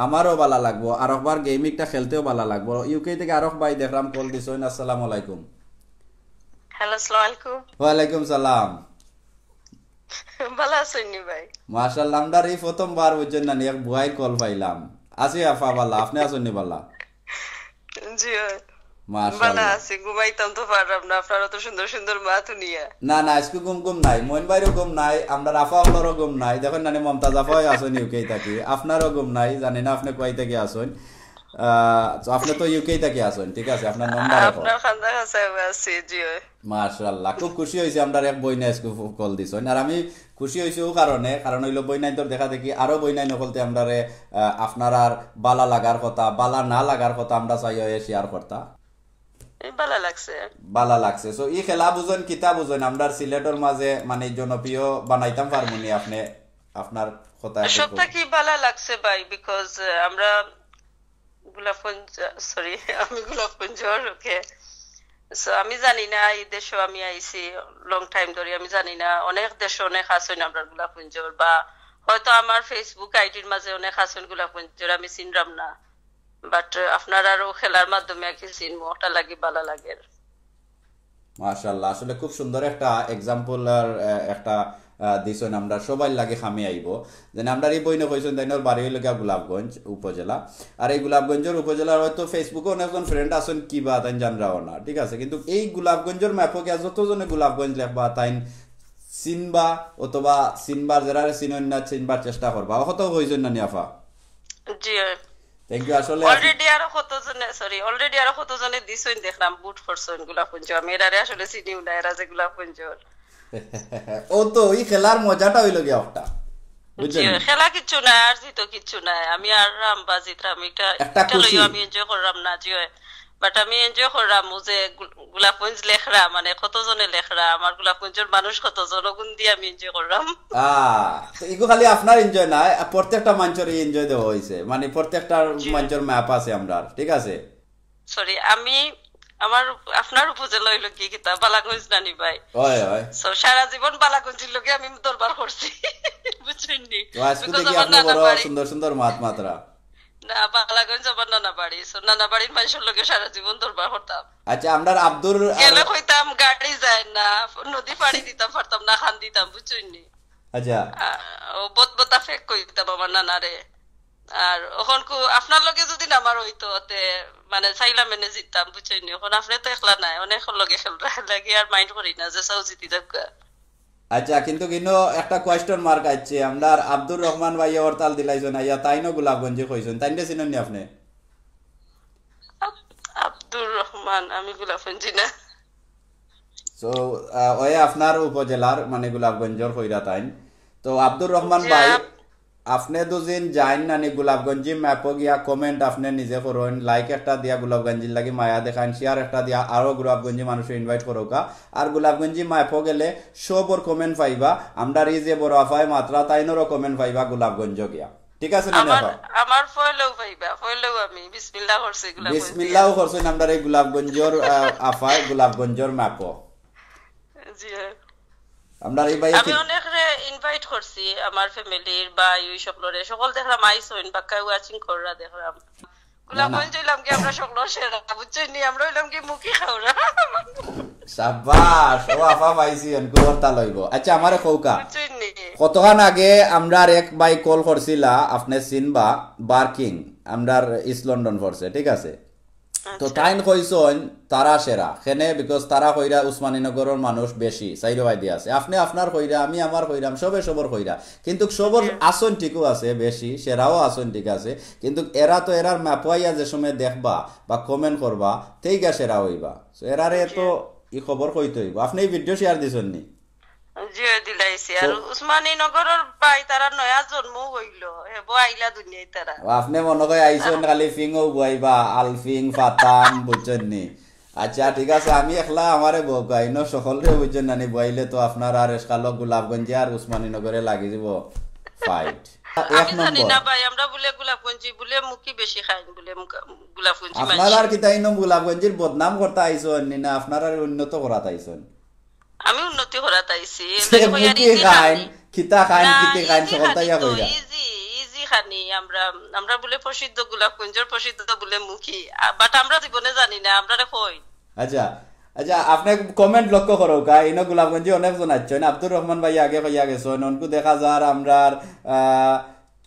আমারও ভালো লাগবো আর একবার গেমিংটা খেলতেও ভালো লাগবো। ইউকে থেকে আরক ভাই দেখলাম কল দিছেন। আসসালামু আলাইকুম। হ্যালো, আসসালামু আলাইকুম। ওয়ালাইকুম সালাম। ভালো আছেন নি ভাই? মাশাআল্লাহ, আমরা এই প্রথমবার বুঝছেন না এক বুয়াই কল পাইলাম। আছি আফা বালা, আপনি আছেন নি বালা? জি, ভালো মাশাআল্লাহ। আছি। ঘুমাইতাম তো পারলাম না, আপনারা তো সুন্দর সুন্দর মাথা নিয়ে। না না, আজকে গুম গুম নাই, মইন ভাইরও গুম নাই, আমরা রাফা হলরও গুম নাই। দেখেন নানি মমতাজ আফাও আছেন ইউকে থাকি, আপনারও গুম নাই। জানি না আপনি কই থেকে আসেন। তো আপনি তো ইউকে থেকে আসেন, ঠিক আছে, আপনার নম্বর এখন। আপনার খান্দা কাছে আছি। জি, মাশাআল্লাহ, খুব খুশি হয়েছি আমরা এক বইনা আজকে কল দিছেন। আর আমি খুশি হয়েছি ও কারণ হইলো বইনাই তোর দেখা দেখি আরো বইনাই নকলতে আমরা আপনার আর বালা লাগার কথা, বালা না লাগার কথা আমরা চাই শেয়ার করতা। ভালো লাগছে। বালা লাগছে। সো ই খেলা বুঝেন কিতা বুঝেন আমরা সিলেটের মাঝে মানে জনপ্রিয় বানাইতাম পারমুনি আপনি আপনার কথা একটু সবটা কই। কি ভালো লাগছে ভাই, বিকজ আমরা গোলাপগঞ্জ, সরি, আমি গোলাপগঞ্জর। ওকে, সো আমি জানি না এই দেশে আমি আইছি লং টাইম ধরে, আমি জানি না অনেক দেশে অনেক আছেন আমরা গোলাপগঞ্জর, বা হয়তো আমার ফেসবুক আইডির মাঝে অনেক আছেন গোলাপগঞ্জর, আমি চিনলাম না। বাট আপনার আরো খেলার মাধ্যমে আর কি চিনবো, ওটা লাগে ভালো লাগে। মাশাআল্লাহ, আসলে খুব সুন্দর একটা এক্সাম্পল আর একটা দিছেন আমরা সবাই লাগে খামি আইব। যেন আমরা এই বইনে কইছেন তাইনোর বাড়ি হইল গিয়া গোলাপগঞ্জ উপজেলা। আর এই গোলাপগঞ্জের উপজেলার হয়তো ফেসবুকে অনেকজন ফ্রেন্ড আছেন কিবা তাই জানরাও না, ঠিক আছে, কিন্তু এই গোলাপগঞ্জের ম্যাপও গিয়া যতজনে গোলাপগঞ্জ লেখবা তাই চিনবা অথবা চিনবার যারা চিনন না চিনবার চেষ্টা করবা অত হইছেন না নিয়াফা। জি, থ্যাংক ইউ আসলে অলরেডি আরো কতজনে দিছইন দেখলাম, বুট করছইন গোলাপগঞ্জ। আমি এরারে আসলে চিনিও না, এরা যে গোলাপগঞ্জর। ও তো এই খেলার মজাটা হইল গিয়া একটা, জি, বুঝছেন, খেলা কিচ্ছু নাই, আর জিতো কিচ্ছু নাই। আমি আর রাম বা জিতরাম, এটা একটা এটা খুশি। লইও আমি এনজয় করলাম না। জি, বাট আমি এনজয় করলাম ও যে গোলাপগঞ্জ লেখরা, মানে কতজনে লেখরা, আমার গোলাপগঞ্জের মানুষ কতজন, ওগুন দিয়ে আমি এনজয় করলাম। তো এগুলো খালি আপনার এনজয় না, প্রত্যেকটা মঞ্চের এনজয় দেওয়া হয়েছে, মানে প্রত্যেকটা জি, মঞ্চের ম্যাপ আছে আমরা, ঠিক আছে। সরি, আমি আমার আপনার উপজেলা হইলো কি কিতা বালাগঞ্জ নানি ভাই। হয় হয়। সো সারা জীবন বালাগঞ্জের লোকে আমি দরবার করছি। বুঝছেন নি? তো আজকে বিকজ দেখি আমার আপনি নানা বড় বাড়ি, সুন্দর সুন্দর মাত মাত্রা। না, বালাগঞ্জ আমার নানা বাড়ি। সো নানা বাড়ির মানুষের লোকে সারা জীবন দরবার করতাম। আচ্ছা, আমরা আব্দুর আর গেলে কইতাম গাড়ি যায় না, নদী পাড়ি দিতাম পারতাম না, খান দিতাম, বুঝছেন নি? আচ্ছা ও বতবতা ফেক কইতাম আমার নানারে। আর ওখন আপনার লগে যদি নামার হইতো তে মানে চাইলাম এনে জিততাম, বুঝছেন নি? এখন আপনি তো একলা নাই, অনেক লগে খেলরা লাগে, আর মাইন্ড করি না যে চাও জিতি থাকা। আচ্ছা, কিন্তু একটা কোয়েশ্চন মার্ক আছে, আমরা আব্দুর রহমান ভাই হরতাল দিলাইছেন আইয়া তাইনো গোলাপগঞ্জে কইছেন, তাইনটা চিনেন নি আপনি? আব্দুর রহমান, আমি গুলাফঞ্জি না। সো ওই আপনার উপজেলার মানে গোলাপগঞ্জের কইরা তাইন। তো আব্দুর রহমান যে ভাই, আপনি দুদিন যাইন নানি গোলাপগঞ্জি ম্যাপও গিয়া কমেন্ট আপনি নিজে করুন, লাইক একটা দিয়া গোলাপগঞ্জির লাগি মায়া দেখান, শেয়ার একটা দিয়া আরো গোলাপগঞ্জি মানুষ ইনভাইট করোকা। আর গোলাপগঞ্জি ম্যাপও গেলে সবর কমেন্ট পাইবা, আমরা এই যে বড় আফায় মাত্রা তাইনেরও কমেন্ট পাইবা গোলাপগঞ্জ গিয়া, ঠিক আছে না আমার আফা? আমার ফয়লেও পাইবা, ফয়লেও আমি বিসমিল্লাহ করছি গুলাফঞ্জি। বিসমিল্লাহ করছেন আমরা এই গোলাপগঞ্জর আফায় গোলাপগঞ্জর ম্যাপও জি, আমরা এই ভাই আমি অনেক ইনভাইট করছি আমার ফ্যামিলির বা এই সকলরে, সকল দেখলাম আইসইন বাক্কা ওয়াচিং কররা দেখলাম। না না, গোলাপগঞ্জ হইলাম কি আমরা সকল সেরা, বুঝছেন নি? আমরা হইলাম কি মুখি খাওরা, সাবাস, ও আফা পাইছি এনকু হরতাল লইব। আচ্ছা আমারে কৌকা, বুঝছেন নি? কতক্ষণ আগে আমরা এক ভাই কল করছিলা আপনি চিনবা, বার্কিং আমরার ইস্ট লন্ডন ফোর্সে, ঠিক আছে। তো আচ্ছা, তাইন কইসন তারা সেরা খেনে, বিকজ তারা কইরা উসমানীনগরের মানুষ বেশি চাইরো আইডি আছে, আপনি আপনার কইরা আমি আমার কইরাম সবে সবর কইরা, কিন্তু সবর জি, আসন ঠিকও আছে, বেশি সেরাও আসন ঠিক আছে, কিন্তু এরা তো এরার ম্যাপাইয়া যে সময় দেখবা বা কমেন্ট করবা তেইগা সেরা হইবা। So এরারে জি, তো ই খবর কইতে হইব। আপনি এই ভিডিও শেয়ার দিছেন নি? জি দিলাইছি। So আর উসমানী নগরের ভাই তারা নয়া জন্ম হইলো, হেবো আইলা দুনিয়ায় তারা। আপনি মনে হয় আইসন খালি ফিংও বুয়াইবা আলফিং ফাতাম বুঝছেন নি। আচ্ছা ঠিক আছে, আমি একলা আমারে বগাইনো সকলরে বুঝছেন নানি বইলে তো আপনার আর এসকালো গোলাপগঞ্জে আর উসমানীনগরে লাগি যাব ফাইট। এক আমি জানি নম্বর না ভাই, আমরা বলে গোলাপগঞ্জি বলে মুখি বেশি খাই বলে, গোলাপগঞ্জি আপনার মানছি। আর কিতাইনো গোলাপগঞ্জের বদনাম করতে আইসন নি না আপনার আর উন্নত করাতে আইসন? আমি উন্নতি করাত আইছি, সে এলাকে কই আর মুখি ইজি খাইন খামনি। খিতা খাইন না, কিতে খাইন ইজি সকল খানি তাইয়া তো, কইরা। ইজি খানি আমরা আমরা বলে প্রসিদ্ধ গোলাপগঞ্জের প্রসিদ্ধ বলে মুখী বাট আমরা জীবনে জানি না আমরা কই আচ্ছা আচ্ছা আপনি কমেন্ট লক্ষ্য করো কা ইনো গোলাপগঞ্জে অনেকজন আছেন আব্দুর রহমান ভাই আগে কইয়া গেছেন অনকু দেখা যার আমরার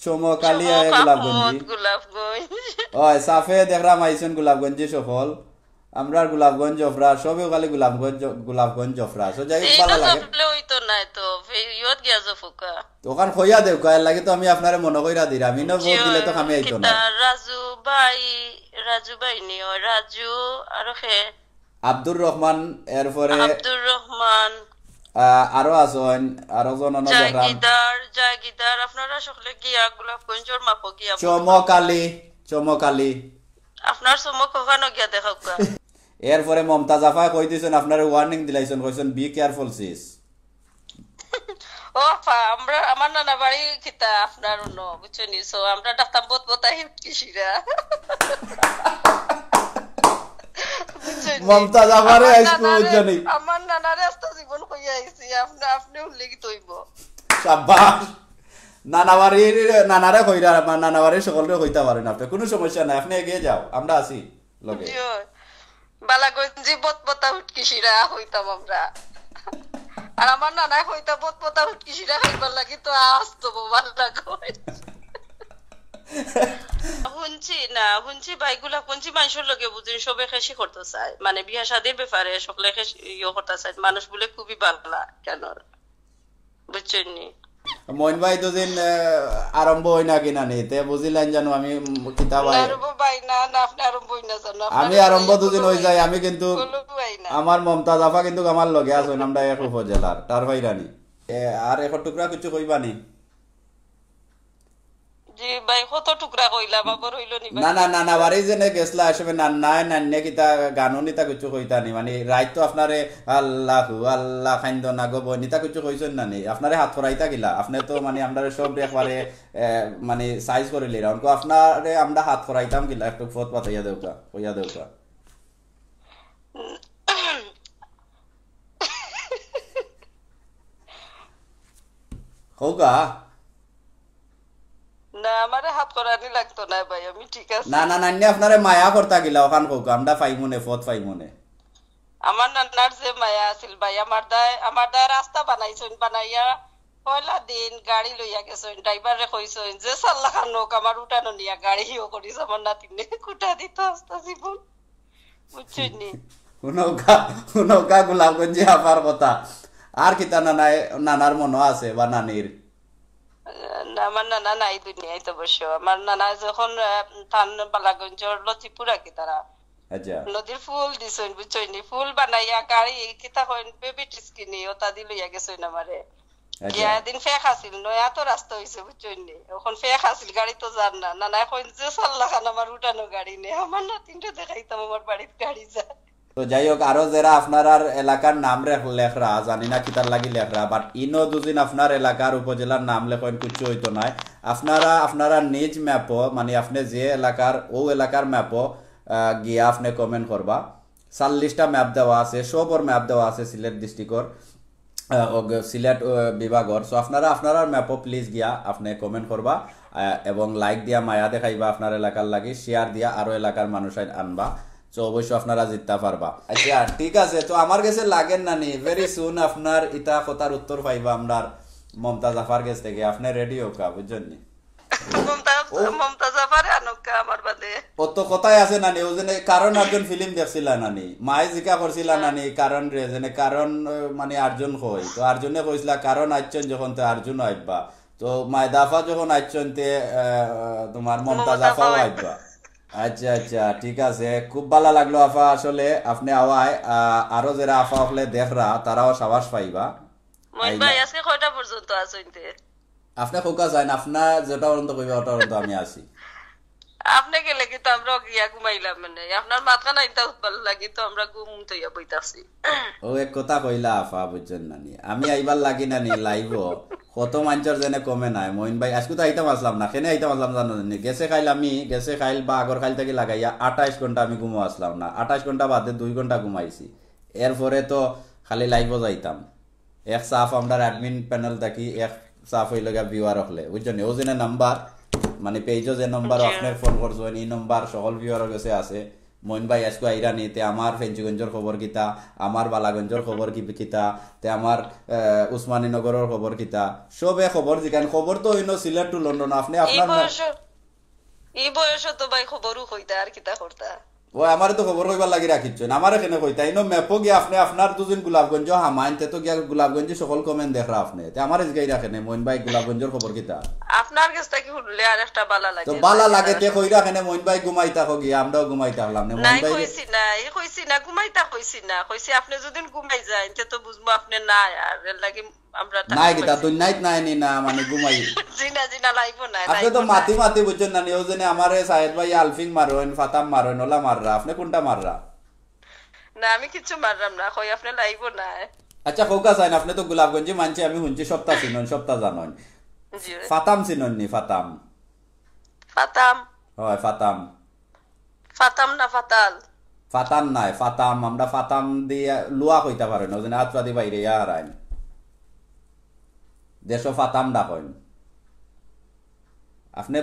চমকালি গোলাপগঞ্জি গোলাপগঞ্জ ওই সাফে দেখরাম আইছেন গোলাপগঞ্জি সফল আমরার গোলাপগঞ্জ জফরা সবই খালি গোলাপগঞ্জ জফরা সো যাই ভালো লাগে হইতো না তো ইয়ত গিয়া জফুকা ওখান খইয়া দেও কা লাগে তো আমি আপনারে মনে কইরা দিরা আমি ন ভোট দিলে তো আমি আইতো না রাজু ভাই নিও রাজু আর হে আব্দুর রহমান এরপরে আব্দুর রহমান আরো আছেন আরো জন জাগিদার আপনারা সকলে গিয়া গোলাপগঞ্জের মাপো গিয়া চমকালি আপনার চমক ওখানে গিয়া দেখাও এরপরে মমতাজ আফা কই দিছেন আপনার ওয়ার্নিং দিলাইছেন কইছেন বি কেয়ারফুল সিস ও আমরা আমার নানা বাড়ি কিতা আপনার ন বুঝছনি সো আমরা ডাক্তার বতাই কিসিরা মমতাজ আফারে আইসকো বুঝছনি আমার নানারে আস্তা জীবন কইয়া আইছি আপনি উল্লেখিত হইব শাবাশ নানারে কইরা নানাবাড়ির সকলরে কইতা পারেন আপনি কোনো সমস্যা নাই আপনি এগিয়ে যাও আমরা আছি লগে বালাগঞ্জি বতবতা হুটকিসিরা হইতাম আমরা আর আমার নানা হইতা বতবতা হুটকিসিরা খাইবার লাগি তো আসতো বাবা কই হুনছি ভাইগুলা কোনছি মানুষের লগে বুঝিন সবে খেসি করতে চায় মানে বিয়া শাদির ব্যাপারে সকলে ইয়ে করতে চায় মানুষ বলে খুবই ভালো কেন বুঝছেন মইন ভাই তো দিন আরম্ভ হই না কিনা নি তে বুঝিলেন জানো আমি কিতাব আমি আরম্ভ দুদিন হই যায় আমি কিন্তু আমার মমতাজ আফা কিন্তু আমার লগে আছেন আমরা এক উপজেলার তার ভাইরানি আর এক টুকরা কিছু কইবানি জি ভাই কত টুকরা কইলা বাবার হইল নি না বাড়ি জেনে গেছলা আসবে নান্নে কিতা গাননি তা কিছু কইতা নি মানে রাইত তো আপনারে আল্লাহ খাইন্দ না গো বনিতা কিছু কইছেন না নি আপনারে হাত ফরাইতা গিলা আপনি তো মানে আমরারে সব একবারে মানে সাইজ করে লিরা অনকো আপনারে আমরা হাত ফরাইতাম গিলা একটু ফত পাতাইয়া দেউকা কইয়া দেউকা হোগা না আমারে হাত করানি লাগতো না ভাই আমি ঠিক আছে না আপনারে মায়া করতা গিলা ওখান কোক আমরা পাইমুনে ফত পাইমুনে আমার নানার যে মায়া আছিল ভাই আমার দায় রাস্তা বানাইয়া পয়লা দিন গাড়ি লইয়া গেছেন ড্রাইভারে কইছেন যে সাল্লা খান নোক আমার উঠানো নিয়া গাড়িও করিস আমার নাতিনে কুটা দিত আস্তা জীবন বুঝছেন হুনৌকা গোলাপগঞ্জি আপার কথা আর কিতা নানার মনো আছে বা নানির আমার নানা নাই দুনিয়ায় তো বসে আমার নানা যখন থান বালাগঞ্জর লতিপুরা কি তারা নদীর ফুল দিছেন বুঝছেন ফুল বানাইয়া গাড়ি কিতা হইন বেবি টিস্কিনি ওটা দি লইয়া গেছেন আমারে গিয়া দিন ফেক আছিল নয়া তো রাস্তা হইছে বুঝছেন এখন ফেক আছিল গাড়ি তো জান না নানা কইন যে সাল্লা খান আমার উঠানো গাড়ি নে আমার নাতিনটা দেখাইতাম আমার বাড়ির গাড়ি যায় তো যাই হোক আরো যারা আপনার এলাকার নাম লেখরা জানি না কিতার লাগি লেখরা বাট ইনো দুদিন আপনার এলাকার উপজেলার নাম লেখেন কিছু হইতো নাই আপনারা নিজ ম্যাপও মানে আপনি যে এলাকার ও এলাকার ম্যাপও গিয়া আপনি কমেন্ট করবা 40টা ম্যাপ দেওয়া আছে সবর ম্যাপ দেওয়া আছে সিলেট ডিস্ট্রিক্টর সিলেট বিভাগর সো আপনারা ম্যাপও প্লিজ গিয়া আপনি কমেন্ট করবা এবং লাইক দিয়া মায়া দেখাইবা আপনার এলাকার লাগি শেয়ার দিয়া আরো এলাকার মানুষ আনবা তো অবশ্যই আপনারা জিততে পারবা আচ্ছা ঠিক আছে তো আমার কাছে লাগেন না নি ভেরি সুন আপনার ইটা কথার উত্তর পাইবা আমরার মমতাজ আফার কাছ থেকে আপনি রেডি হোকা বুঝছেন নি মমতাজ আফারে আনকা আমার বাদে ও তো কথাই আছে নানি ও জেনে কারণ একজন ফিল্ম দেখছিলা নানি মাই জিকা করছিলা নানি কারণ রে জেনে কারণ মানে আর্জুন কই তো আর্জুনে কইছিলা কারণ আইছেন যখন তো আর্জুন আইবা তো মাইদাফা যখন আইছেন তে তোমার মমতাজ আফাও আইবা আচ্ছা ঠিক আছে খুব ভালো লাগলো আফা আসলে আপনি আওয়ায় আরো যারা আফা হলে দেখরা তারাও সাবাস পাইবা মই ভাই আজকে কয়টা পর্যন্ত আছেনতে আপনি কোকা যান আপনার যেটা পর্যন্ত কইবা ওটা পর্যন্ত আমি আছি আপনি গেলে কি তো আমরা গিয়া ঘুমাইলাম মানে আপনার মাথা নাই তা ভালো লাগি তো আমরা ঘুম তৈয়া বইতাছি ও এক কথা কইলা আফা বুঝছেন নানি আমি আইবার লাগি নানি লাইভ কত মানুষের জেনে কমে নাই মইন ভাই আজকে তো আইতাম আসলাম না কেনে আইতাম আসলাম জানো নি গেছে খাইল বা আগর খাইল থেকে লাগাইয়া 28 ঘন্টা আমি ঘুমো আসলাম না 28 ঘন্টা বাদে 2 ঘন্টা ঘুমাইছি এরপরে তো খালি লাইভও যাইতাম এক সাফ আমরা অ্যাডমিন প্যানেল থাকি এক সাফ হইল গা ভিউয়ার হলে বুঝছেন ও জেনে নাম্বার মানে পেজও যে নম্বর জি। আপনার ফোন করছেন এই নম্বর সকল ভিউয়ারের কাছে আছে মইন ভাই আজকে আইরা নিতে আমার ফেঞ্চুগঞ্জের খবর কিতা আমার বালাগঞ্জের খবর কিতা তে আমার উসমানীনগরের খবর কিতা সবে খবর যেখানে খবর তো হইনো সিলেট টু লন্ডন আপনি আপনার এই বয়স তো ভাই খবরও কইতা আর কিতা করতা ও আমার তো খবর কইবার লাগি রাখিচ্ছেন আমার এখানে কইতা ইনো ম্যাপও গিয়ে আপনি আপনার দুজন গোলাপগঞ্জ হামাইনতে তো গিয়া গোলাপগঞ্জে সকল কমেন্ট দেখরা আপনি তে আমার জিগাই রাখেন মইন ভাই গোলাপগঞ্জের খবর কিতা আপনার কাছ থেকে শুনলে আর একটা বালা লাগে তো বালা লাগে তে কই রাখেন মইন ভাই ঘুমাইতা গিয়া আমরাও ঘুমাইতা হলাম না মইন নাই ভাই কইছি না ঘুমাইতা কইছি আপনি যদি ঘুমাই যায় তে তো বুঝবো আপনি না আর এর লাগি আমরা নাই কিতা তুই নাইট নাই নি না মানে ঘুমাই জিনা লাইবো না আপনি তো মাতি মাতি বুঝছেন না নিও জেনে আমারে সাহেদ ভাই আলফিং মারোন ফাতাম মারোন ওলা মাররা আপনি কোনটা মাররা না আমি কিছু মারলাম না কই আপনি লাইবো না আচ্ছা কোকা সাইন আপনি তো গোলাপগঞ্জে মানছি আমি শুনছি সপ্তাহ চিনন সপ্তাহ জানন জি ফাতাম চিনন নি ফাতাম ফাতাম হয় ফাতাম ফাতাম না ফাতাল ফাতাম নাই ফাতাম আমরা ফাতাম দিয়ে লুয়া কইতা পারেন ওজনে আত্রাদি বাইরে আর আইন দেশ ফাতাম ডাকইন আপনি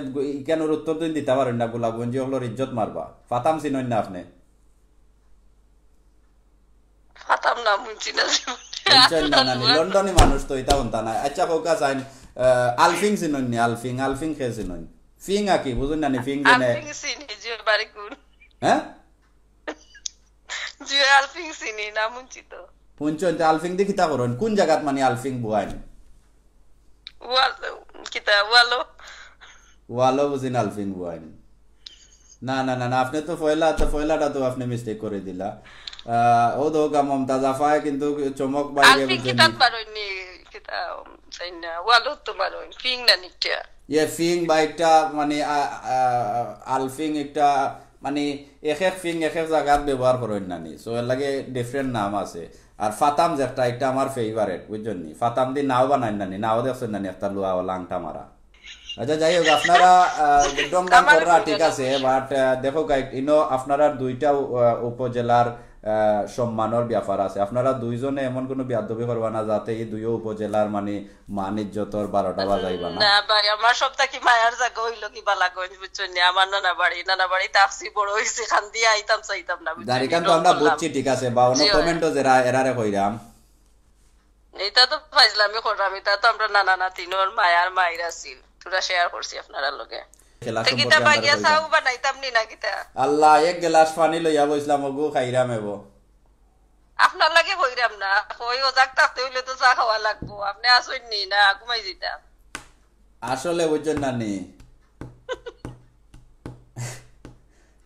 কেন উত্তর দিন দিতে পারেন না গোলাপগঞ্জি হলোর ইজ্জত মারবা ফাতাম চিনন না আপনি ফাতাম না মুনছি না বুঝছেন না না লন্ডনে মানুষ তো এটা হন্তা না আচ্ছা কোকা সাইন আলফিং চিনন নি আলফিং খে চিনন ফিং আকি বুঝুন না নি ফিং জেনে আলফিং সিনি জি বাড়ি কোন হ্যাঁ জি আলফিং সিনি না মুনছি তো পুঞ্চন আলফিং দি কিতা করন কোন জায়গাত মানে আলফিং বুয়াইন ওয়ালো ওয়ালো বুঝিন আলফিং বুয়াইন না না না না আপনি তো ফয়লাটা তো আপনি মিস্টেক করে দিলা ও তো মমতাজ আফায় কিন্তু চমক বাইরে আলফিং কিতাব বারইনি কিতা সাইনা ওয়ালো তো বারইন ফিং না নিটা ফিং বা একটা মানে আলফিং একটা মানে এক ফিং এক জায়গাত ব্যবহার করেন নানি সো এর লাগে ডিফারেন্ট নাম আছে আর ফাতাম যেটা একটা আমার ফেভারিট বুঝছেন নি ফাতাম দি নাও বানাই নানি নাও দেখছেন নানি একটা লুয়া লাংটা মারা আচ্ছা যাই হোক আপনারা ডংডাং করা ঠিক আছে বাট দেখো ইনো আপনারা দুইটা উপজেলার সম্মানের ব্যাপার আছে আপনারা দুইজনে এমন কোনো বিয়াদবি করবা না যাতে এই দুই উপজেলার মানে মান ইজ্জতর 12টা বাজাইবা না না ভাই আমার সবটা কি মায়ার জায়গা হইলো কি বালাগঞ্জ বুঝছেন নি আমার নানা বাড়ি তাফসি বড় হইছে খান দিয়া আইতাম চাইতাম না দারিকান তো আমরা বুঝছি ঠিক আছে বা অন্য কমেন্টও যারা এরারে কইরাম এটা তো ফাইজলামি করলাম এটা তো আমরা নানা নাতিনোর মায়ার মায়ের আছিল তোরা শেয়ার করছি আপনারা লগে কিতা বাগিয়া সাউ বানাইতাম নি না কিতা আল্লাহ এক গ্লাস পানি লইয়া বইছিলাম ওগো খাইরাম এবো আপনার লাগে কইরাম না কই ও জাগ থাকতে হইলে তো চা খাওয়া লাগবো আপনি আসুন নি না ঘুমাই যেতাম আসলে বুঝছেন না নি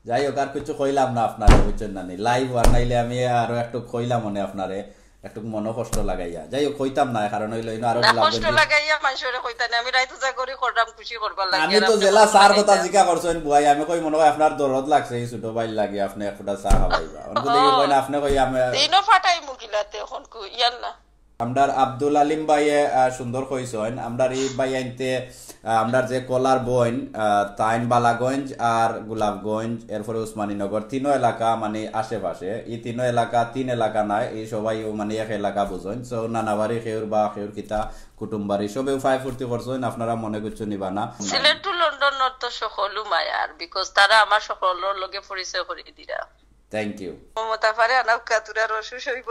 যাই হোক আর কিছু কইলাম না আপনারে বুঝছেন না নি লাইভ বানাইলে আমি আরো একটু কইলাম মনে আপনারে একটু মনে কষ্ট লাগাইয়া যাই হোক কইতাম না কারণ হইলো ইনো আরো কষ্ট লাগাইয়া মানুষরে কইতানি আমি রাইতো যা করি করলাম খুশি করবার লাগি আমি তো জেলা সার কথা জিকা করছেন বুয়াই আমি কই মনে হয় আপনার দরদ লাগছে এই ছোট ভাই লাগি আপনি এক ফুটা চা খাওয়াইবা অনকো দেখি কই না আপনি কই আমি দিনও ফাটাই মুকিলাতে এখন কই ইয়াল্লা আমরার আব্দুল আলিম ভাইয়ে সুন্দর কইছেন আমরার এই ভাই আনতে আমরার যে কলার বইন তাইন বালাগঞ্জ আর গোলাপগঞ্জ এরপরে উসমানীনগর তিনো এলাকা মানে আশেপাশে এই তিনো এলাকা তিন এলাকা নাই এই সবাই মানে এক এলাকা বুঝেন সো নানাবাড়ি খেউর বা খেউর কিতা কুটুমবাড়ি সবে উপায় ফুর্তি করছেন আপনারা মনে করছেন নিবা না সিলেট টু লন্ডন তো সকলু মায়ার বিকজ তারা আমার সকলের লগে পরিচয় করে দিরা থ্যাংক ইউ মমতা পারে আনাও কাতুরা রসুস হইব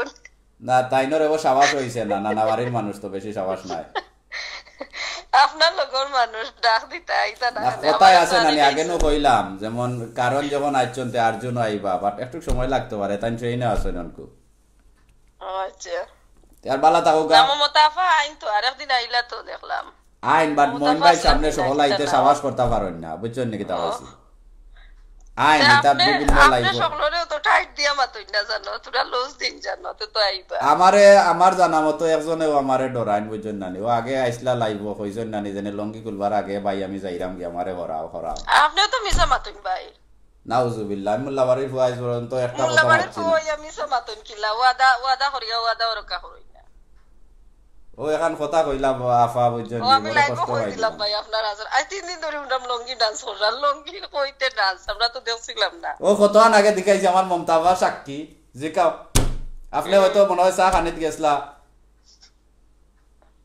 না তাইনোর এবার সাবাস হইছে না নানাবাড়ির মানুষ তো বেশি সাবাস নাই আপনার লগর মানুষ ডাক দিতে আইতা না কথাই আছে নানি আগে নো কইলাম যেমন কারণ যখন আইছন তে আরজুন আইবা বাট একটু সময় লাগতে পারে তাই ট্রেনে আছেন অনকু আচ্ছা আর বালা তাও গা মমতাফা আইন তো আরেকদিন আইলা তো দেখলাম আইন বাট মন ভাই সামনে সকল আইতে সাবাস করতে পারেন না বুঝছেন নাকি তা হইছে আইন এটা বিভিন্ন লাইভ আপনি সকলরে তো টাইট দিয়া মাতই না জানো তোরা লস দিন জানো তো আইবা আমার জানা মতো একজনেও আমারে ডরাইন বুঝছেন নানি ও আগে আইসলা লাইভ কইছেন নানি জানি লঙ্গি কুলবার আগে ভাই আমি যাইরাম কি আমারে হরাও আপনি তো মিছা মাতই ভাই নাউজুবিল্লাহ মুল্লাবাড়ির ফুয়াইজ পর্যন্ত একটা কথা মুল্লাবাড়ির বলছি ফুয়াইয়া মিছা মাতই কিলা ওয়াদা করিয়া ওয়াদা ওরকা করি না ও এখন কথা কইলা আফা বুঝছেন আমি লাইভ কই দিলাম ভাই আপনার হাজার আই 3 দিন ধরে উন্ডাম লঙ্গি ডান্স করলাম লঙ্গি কইতে ডান্স আমরা তো দেখছিলাম না ও কতক্ষণ আগে দেখাইছি আমার মমতাবা সাক্ষী জিকাও আপনি হয়তো মনে হয় চা খানিত গেছলা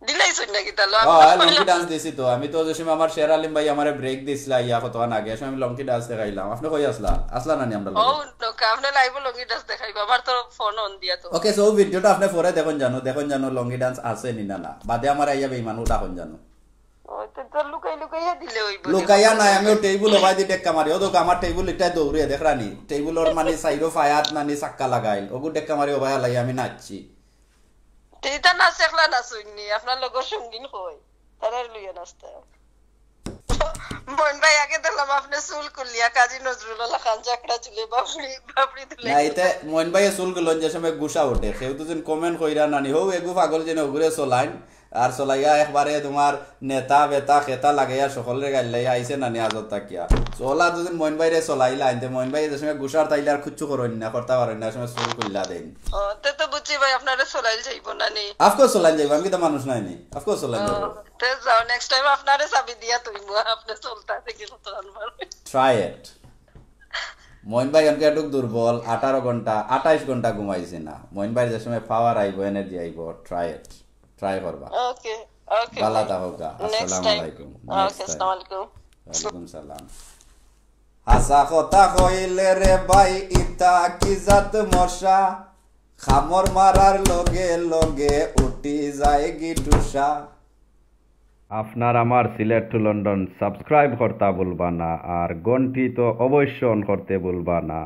দিলাইছুন নাকি তাহলে ও আমরা লঙ্কি কইলাম ডান্স দিছি তো আমি তো যে সময় আমার শের আলিম ভাই আমারে ব্রেক দিছিলা ইয়া কতক্ষণ আগে সময় আমি লঙ্কি ডান্স দেখাইলাম আপনি কই আসলা আসলা নানি আমরা ও লগে নকা আপনি লাইভ লঙ্গি ডান্স দেখাইবা আমার তো ফোন অন দিয়া তো ওকে সো ভিডিওটা আপনি পরে দেখুন জানো লঙ্গি ডান্স আছে নি না না বাদে আমার আইয়া বেঈমান উঠা হন জানো ওই তো লুকাই লুকাইয়া দিলে হইব লুকাইয়া নাই আমি টেবিল হবাই দি টেক্কা মারি ও তো আমার টেবিল এটা দৌড়িয়ে দেখরানি টেবিলর মানে সাইডো ফায়াত নানি চাক্কা লাগাইল ওগু টেক্কা মারি হবাই লাই আমি নাচছি এটা না শেখলা না শুননি আপনার লগর সঙ্গীন হই তারা লইয়া নাচতে মন ভাই আগে দেখলাম আপনি চুল কুলিয়া কাজী নজরুল্লাহ খান চাকরা চুলে বাপড়ি বাপড়ি তুলে না এতে মইন ভাই চুল গুলন যে সময় গুসা ওঠে সেও তো যেন কমেন্ট কইরা নানি হো এগু পাগল যেন ওগুরে চলাইন আর চলাইয়া একবারে তোমার নেতা বেতা খেতা লাগাইয়া সকলের গাইলাই আইছে নানি আজত তাকিয়া চলা দুদিন মইন ভাইরে চলাইলা আনতে মইন ভাই যে সময় গুসার তাইলে আর খুচ্ছু করেন না করতে পারেন না সময় চুল কুল্লা দেন ও তে তো বুঝছি ভাই আপনারে চলাইল যাইব না নি অফকোর্স চলাইন যাইব আমি তো মানুষ নাই নি অফকোর্স চলাইন যাইব তে যাও নেক্সট টাইম আপনারে চাবি দিয়া তুইব আপনি চলতা দেখি কত আনবার ট্রাই ইট মইন ভাই এমকে একটু দুর্বল 28 ঘন্টা ঘুমাইছে না মইন ভাই যে সময় পাওয়ার আইব এনার্জি আইব ট্রাই করবা ওকে ওকে ভালো থাকুকা নেক্সট আসসালামু টাইম আলাইকুম ওকে আসসালামু আলাইকুম ওয়ালাইকুম সালাম হাসা কথা কইলে রে ভাই ইতা কি জাত মশা খামর মারার লগে লগে উঠি যায় গিটুসা আপনার আমার সিলেট টু লন্ডন সাবস্ক্রাইব করতে ভুলবা না আর ঘন্টি তো অবশ্য অন করতে ভুলবা না